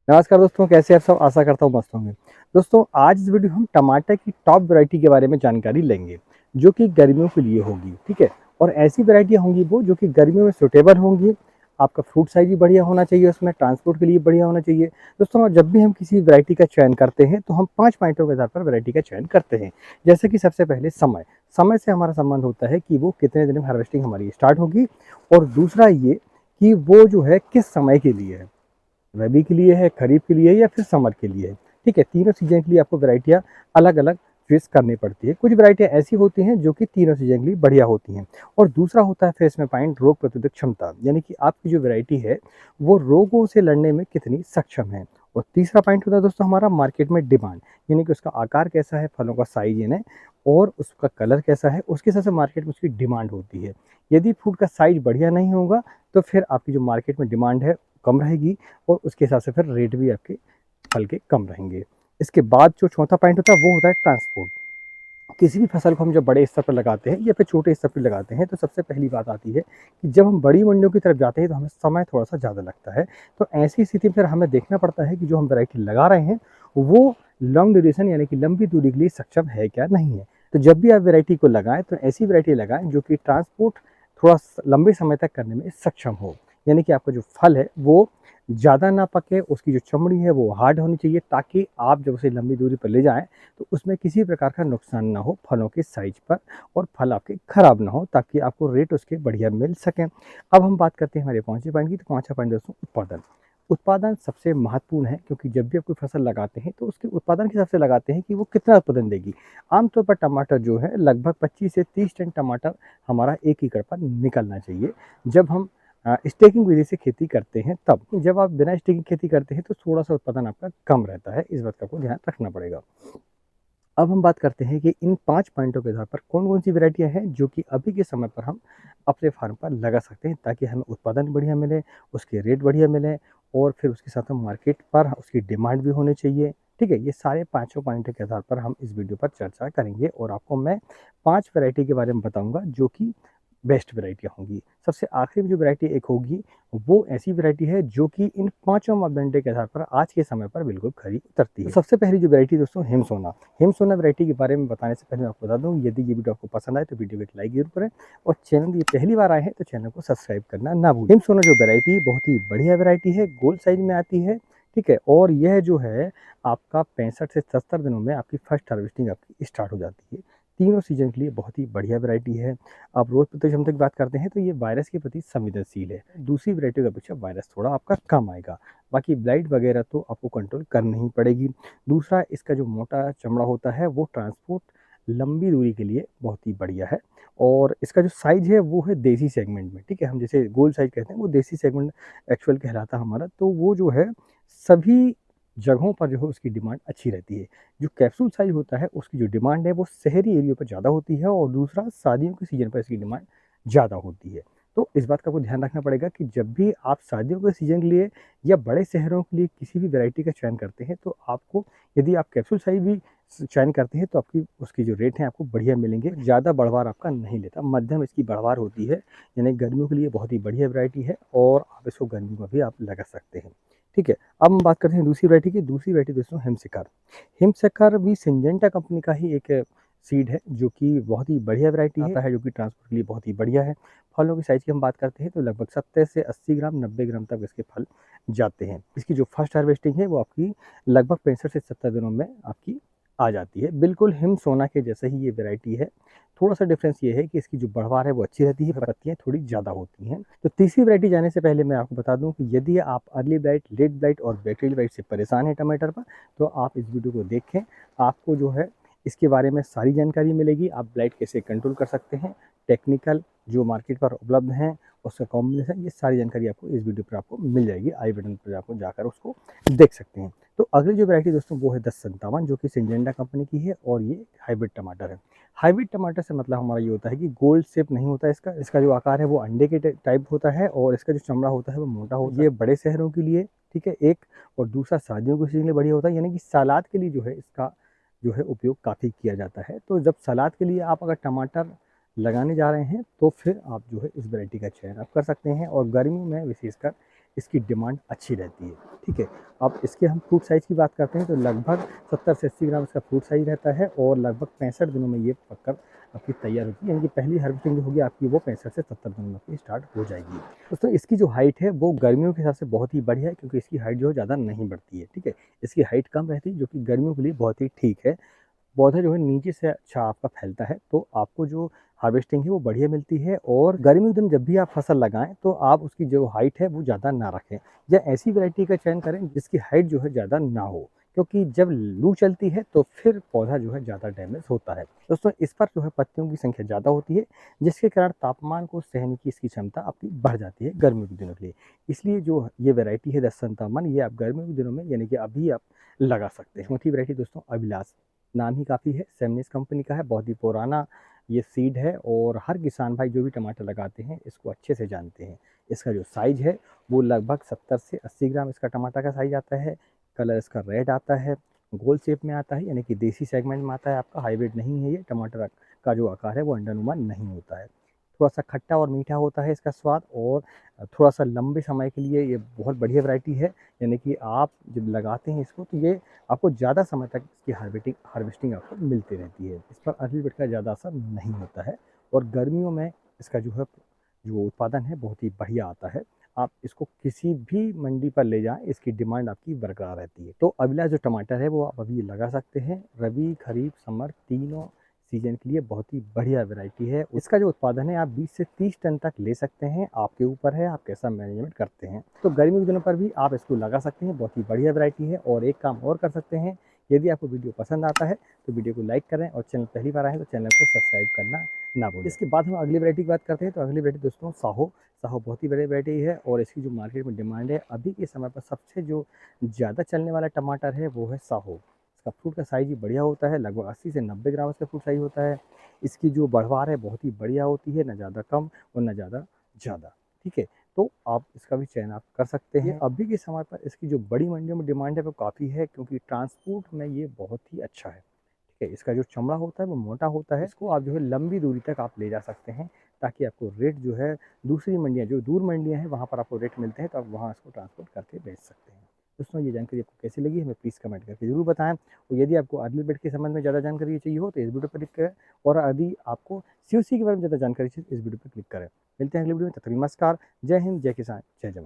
नमस्कार दोस्तों, कैसे हैं आप सब। आशा करता हूँ मस्त होंगे। दोस्तों, आज इस वीडियो में हम टमाटर की टॉप वैरायटी के बारे में जानकारी लेंगे जो कि गर्मियों के लिए होगी। ठीक है, और ऐसी वैरायटियाँ होंगी वो जो कि गर्मियों में सुटेबल होंगी। आपका फ्रूट साइज भी बढ़िया होना चाहिए, उसमें ट्रांसपोर्ट के लिए बढ़िया होना चाहिए। दोस्तों, और जब भी हम किसी वैरायटी का चयन करते हैं तो हम 5 पॉइंटों के आधार पर वैरायटी का चयन करते हैं। जैसे कि सबसे पहले समय। समय से हमारा संबंध होता है कि वो कितने दिन में हार्वेस्टिंग हमारी स्टार्ट होगी, और दूसरा ये कि वो जो है किस समय के लिए है, रबी के लिए है, खरीफ के लिए है, या फिर समर के लिए है। ठीक है, तीनों सीजन के लिए आपको वैरायटियाँ अलग अलग चॉइस करनी पड़ती है। कुछ वैरायटियाँ ऐसी होती हैं जो कि तीनों सीजन के लिए बढ़िया होती हैं। और दूसरा होता है फिर इसमें पॉइंट रोग प्रतिरोधक क्षमता, यानी कि आपकी जो वैरायटी है वो रोगों से लड़ने में कितनी सक्षम है। और तीसरा पॉइंट होता है दोस्तों हमारा मार्केट में डिमांड, यानी कि उसका आकार कैसा है, फलों का साइज यानी, और उसका कलर कैसा है, उसके हिसाब से मार्केट में उसकी डिमांड होती है। यदि फ्रूट का साइज बढ़िया नहीं होगा तो फिर आपकी जो मार्केट में डिमांड है कम रहेगी, और उसके हिसाब से फिर रेट भी आपके फल के कम रहेंगे। इसके बाद जो चौथा पॉइंट होता है वो होता है ट्रांसपोर्ट। किसी भी फसल को हम जब बड़े स्तर पर लगाते हैं या फिर छोटे स्तर पर लगाते हैं तो सबसे पहली बात आती है कि जब हम बड़ी मंडियों की तरफ जाते हैं तो हमें समय थोड़ा सा ज़्यादा लगता है। तो ऐसी स्थिति में फिर हमें देखना पड़ता है कि जो हम वैरायटी लगा रहे हैं वो लॉन्ग ड्यूरेशन यानी कि लंबी दूरी के लिए सक्षम है क्या नहीं है। तो जब भी आप वैरायटी को लगाएं तो ऐसी वैरायटी लगाएं जो कि ट्रांसपोर्ट थोड़ा लंबे समय तक करने में सक्षम हो, यानी कि आपका जो फल है वो ज़्यादा ना पके, उसकी जो चमड़ी है वो हार्ड होनी चाहिए, ताकि आप जब उसे लंबी दूरी पर ले जाएं तो उसमें किसी प्रकार का नुकसान ना हो फलों के साइज पर, और फल आपके खराब ना हो, ताकि आपको रेट उसके बढ़िया मिल सकें। अब हम बात करते हैं हमारे पांचवें पॉइंट की। तो पांचवा पॉइंट दोस्तों उत्पादन। उत्पादन सबसे महत्वपूर्ण है, क्योंकि जब भी आप कोई फसल लगाते हैं तो उसके उत्पादन के हिसाब से लगाते हैं कि वो कितना उत्पादन देगी। आमतौर पर टमाटर जो है लगभग 25 से 30 टन टमाटर हमारा एक एकड़ पर निकलना चाहिए जब हम स्टेकिंग विधि से खेती करते हैं। तब जब आप बिना स्टेकिंग खेती करते हैं तो थोड़ा सा उत्पादन आपका कम रहता है, इस बात का आपको ध्यान रखना पड़ेगा। अब हम बात करते हैं कि इन 5 पॉइंटों के आधार पर कौन-कौन सी वैरायटियाँ हैं जो कि अभी के समय पर हम अपने फार्म पर लगा सकते हैं, ताकि हमें उत्पादन बढ़िया मिले, उसके रेट बढ़िया मिले, और फिर उसके साथ हम मार्केट पर उसकी डिमांड भी होनी चाहिए। ठीक है, ये सारे पाँचों पॉइंटों के आधार पर हम इस वीडियो पर चर्चा करेंगे, और आपको मैं 5 वैरायटी के बारे में बताऊँगा जो कि बेस्ट वैरायटियाँ होंगी। सबसे आखिरी में जो वैरायटी एक होगी वो ऐसी वैरायटी है जो कि इन पाँचों मापदंडों के आधार पर आज के समय पर बिल्कुल खरी उतरती है। तो सबसे पहली जो वैरायटी दोस्तों हिमसोना। हिमसोना वैरायटी के बारे में बताने से पहले मैं आपको बता दूं, यदि ये वीडियो आपको पसंद आए तो वीडियो को एक लाइक जरूर करें, और चैनल ये पहली बार आए हैं तो चैनल को सब्सक्राइब करना ना भूलें। हिमसोना जो वैरायटी बहुत ही बढ़िया वैरायटी है, गोल साइज में आती है। ठीक है, और यह जो है आपका 65 से 70 दिनों में आपकी फर्स्ट हार्वेस्टिंग आपकी स्टार्ट हो जाती है। तीनों सीजन के लिए बहुत ही बढ़िया वैरायटी है। आप रोग प्रतिरोधक क्षमता की बात करते हैं तो ये वायरस के प्रति संवेदनशील है। दूसरी वैरायटी की अपेक्षा वायरस थोड़ा आपका कम आएगा, बाकी ब्लाइट वगैरह तो आपको कंट्रोल करनी ही पड़ेगी। दूसरा, इसका जो मोटा चमड़ा होता है वो ट्रांसपोर्ट लंबी दूरी के लिए बहुत ही बढ़िया है, और इसका जो साइज है वो है देसी सेगमेंट में। ठीक है, हम जैसे गोल साइज कहते हैं वो देसी सेगमेंट एक्चुअल कहलाता है हमारा। तो वो जो है सभी जगहों पर जो है उसकी डिमांड अच्छी रहती है। जो कैप्सूल साइज होता है उसकी जो डिमांड है वो शहरी एरिया पर ज़्यादा होती है, और दूसरा शादियों के सीजन पर इसकी डिमांड ज़्यादा होती है। तो इस बात का आपको ध्यान रखना पड़ेगा कि जब भी आप शादियों के सीजन के लिए या बड़े शहरों के लिए किसी भी वैरायटी का चयन करते हैं तो आपको, यदि आप कैप्सूल साइज भी चयन करते हैं तो आपकी उसकी जो रेट है आपको बढ़िया मिलेंगे। ज़्यादा बढ़वार आपका नहीं लेता, मध्यम इसकी बढ़वार होती है, यानी गर्मियों के लिए बहुत ही बढ़िया वैरायटी है, और आप इसको गर्मियों में भी आप लगा सकते हैं। ठीक है, अब हम बात करते हैं दूसरी वैरायटी की। दूसरी वैरायटी दोस्तों हिमशिखर। हिमशिखर भी सिंजेंटा कंपनी का ही एक सीड है जो कि बहुत ही बढ़िया वैरायटी है, जो कि ट्रांसपोर्ट के लिए बहुत ही बढ़िया है। फलों की साइज़ की हम बात करते हैं तो लगभग 70 से 80 ग्राम 90 ग्राम तक इसके फल जाते हैं। इसकी जो फर्स्ट हार्वेस्टिंग है वो आपकी लगभग 65 से 70 दिनों में आपकी आ जाती है। बिल्कुल हिम सोना के जैसे ही ये वैरायटी है। थोड़ा सा डिफरेंस ये है कि इसकी जो बढ़वार है वो अच्छी रहती है, पत्तियाँ थोड़ी ज़्यादा होती हैं। तो तीसरी वैरायटी जाने से पहले मैं आपको बता दूं कि यदि आप अर्ली ब्लाइट, लेट ब्लाइट और बैक्टीरियल ब्लाइट से परेशान हैं टमाटर पर, तो आप इस वीडियो को देखें। आपको जो है इसके बारे में सारी जानकारी मिलेगी। आप ब्लाइट कैसे कंट्रोल कर सकते हैं, टेक्निकल जो मार्केट पर उपलब्ध हैं, उसका कॉम्बिनेशन, ये सारी जानकारी आपको इस वीडियो पर आपको मिल जाएगी। आई बटन पर आपको जाकर उसको देख सकते हैं। तो अगली जो वैरायटी दोस्तों वो है 1057, जो कि सिंजेंटा कंपनी की है, और ये हाइब्रिड टमाटर है। हाइब्रिड टमाटर से मतलब हमारा ये होता है कि गोल शेप नहीं होता है इसका जो आकार है वो अंडे के टाइप होता है, और इसका जो चमड़ा होता है वो मोटा होता है। ये बड़े शहरों के लिए, ठीक है, एक, और दूसरा शादियों के सीजन के लिए बढ़िया होता है, यानी कि सलाद के लिए जो है इसका जो है उपयोग काफ़ी किया जाता है। तो जब सलाद के लिए आप अगर टमाटर लगाने जा रहे हैं तो फिर आप जो है इस वैरायटी का चयन आप कर सकते हैं, और गर्मियों में विशेषकर इसकी डिमांड अच्छी रहती है। ठीक है, अब इसके हम फ्रूट साइज़ की बात करते हैं तो लगभग 70 से 80 ग्राम इसका फ्रूट साइज़ रहता है और लगभग 65 दिनों में ये पककर आपकी तैयार होती है, यानी कि पहली हार्वेस्टिंग जो होगी आपकी वो 65 से 70 दिनों में आपकी स्टार्ट हो जाएगी। दोस्तों इसकी जो हाइट है वो गर्मियों के हिसाब से बहुत ही बढ़िया है, क्योंकि इसकी हाइट जो है ज़्यादा नहीं बढ़ती है। ठीक है, इसकी हाइट कम रहती है जो कि गर्मियों के लिए बहुत ही ठीक है। पौधा जो है नीचे से अच्छा आपका फैलता है, तो आपको जो हार्वेस्टिंग है वो बढ़िया मिलती है। और गर्मी के दिन जब भी आप फसल लगाएं तो आप उसकी जो हाइट है वो ज़्यादा ना रखें, या ऐसी वैरायटी का चयन करें जिसकी हाइट जो है ज़्यादा ना हो, क्योंकि जब लू चलती है तो फिर पौधा जो है ज़्यादा डैमेज होता है। दोस्तों इस पर जो है पत्तियों की संख्या ज़्यादा होती है, जिसके कारण तापमान को सहने की इसकी क्षमता आपकी बढ़ जाती है गर्मियों के दिनों के लिए। इसलिए जो ये वैरायटी है 10 ये आप गर्मियों के दिनों में यानी कि अभी आप लगा सकते हैं। चौथी वैरायटी दोस्तों अभिलाष, नाम ही काफ़ी है, सेमनिस कंपनी का है, बहुत ही पुराना ये सीड है और हर किसान भाई जो भी टमाटर लगाते हैं इसको अच्छे से जानते हैं। इसका जो साइज़ है वो लगभग 70 से 80 ग्राम इसका टमाटर का साइज़ आता है। कलर इसका रेड आता है, गोल शेप में आता है, यानी कि देसी सेगमेंट में आता है आपका, हाइब्रिड नहीं है ये। टमाटर का जो आकार है वो अंडानुमा नहीं होता है। थोड़ा-सा खट्टा और मीठा होता है इसका स्वाद, और थोड़ा-सा लंबे समय के लिए ये बहुत बढ़िया वैरायटी है, यानी कि आप जब लगाते हैं इसको तो ये आपको ज़्यादा समय तक इसकी हार्वेस्टिंग आपको मिलती रहती है। इस पर अर्ली बेड का ज़्यादा असर नहीं होता है और गर्मियों में इसका जो है जो उत्पादन है बहुत ही बढ़िया आता है। आप इसको किसी भी मंडी पर ले जाएँ, इसकी डिमांड आपकी बरकरार रहती है। तो अगला जो टमाटर है वो आप अभी लगा सकते हैं। रबी, खरीफ, समर तीनों सीज़न के लिए बहुत ही बढ़िया वैरायटी है। इसका जो उत्पादन है आप 20 से 30 टन तक ले सकते हैं, आपके ऊपर है आप कैसा मैनेजमेंट करते हैं। तो गर्मी के दिनों पर भी आप इसको लगा सकते हैं, बहुत ही बढ़िया वैरायटी है। और एक काम और कर सकते हैं, यदि आपको वीडियो पसंद आता है तो वीडियो को लाइक करें और चैनल पहली बार आए हैं तो चैनल को सब्सक्राइब करना ना भूलें। इसके बाद हम अगली वैरायटी की बात करते हैं, तो अगली वैरायटी दोस्तों साहो। साहो बहुत ही बड़ी वैरायटी है और इसकी जो मार्केट में डिमांड है अभी के समय पर सबसे जो ज़्यादा चलने वाला टमाटर है वो है साहो। इसका फ्रूट का साइज़ भी बढ़िया होता है, लगभग 80 से 90 ग्राम इसका फ्रूट साइज़ होता है। इसकी जो बढ़वार है बहुत ही बढ़िया होती है, ना ज़्यादा कम और ना ज़्यादा ज़्यादा। ठीक है, तो आप इसका भी चयन आप कर सकते हैं। अभी के समय पर इसकी जो बड़ी मंडियों में डिमांड है वो काफ़ी है, क्योंकि ट्रांसपोर्ट में ये बहुत ही अच्छा है। ठीक है, इसका जो चमड़ा होता है वो मोटा होता है, इसको आप जो है लंबी दूरी तक आप ले जा सकते हैं, ताकि आपको रेट जो है दूसरी मंडियाँ जो दूर मंडियाँ हैं वहाँ पर आपको रेट मिलते हैं, तो आप वहाँ इसको ट्रांसपोर्ट करके बेच सकते हैं। दोस्तों ये जानकारी आपको कैसी लगी हमें प्लीज़ कमेंट करके ज़रूर बताएं, और यदि आपको अर्ली बेड के संबंध में ज़्यादा जानकारी चाहिए हो तो इस वीडियो पर क्लिक करें, और यदि आपको सीओसी के बारे में ज़्यादा जानकारी चाहिए इस वीडियो पर क्लिक करें। मिलते हैं अगली वीडियो में, तब तक नमस्कार, जय हिंद, जय किसान, जय जवान।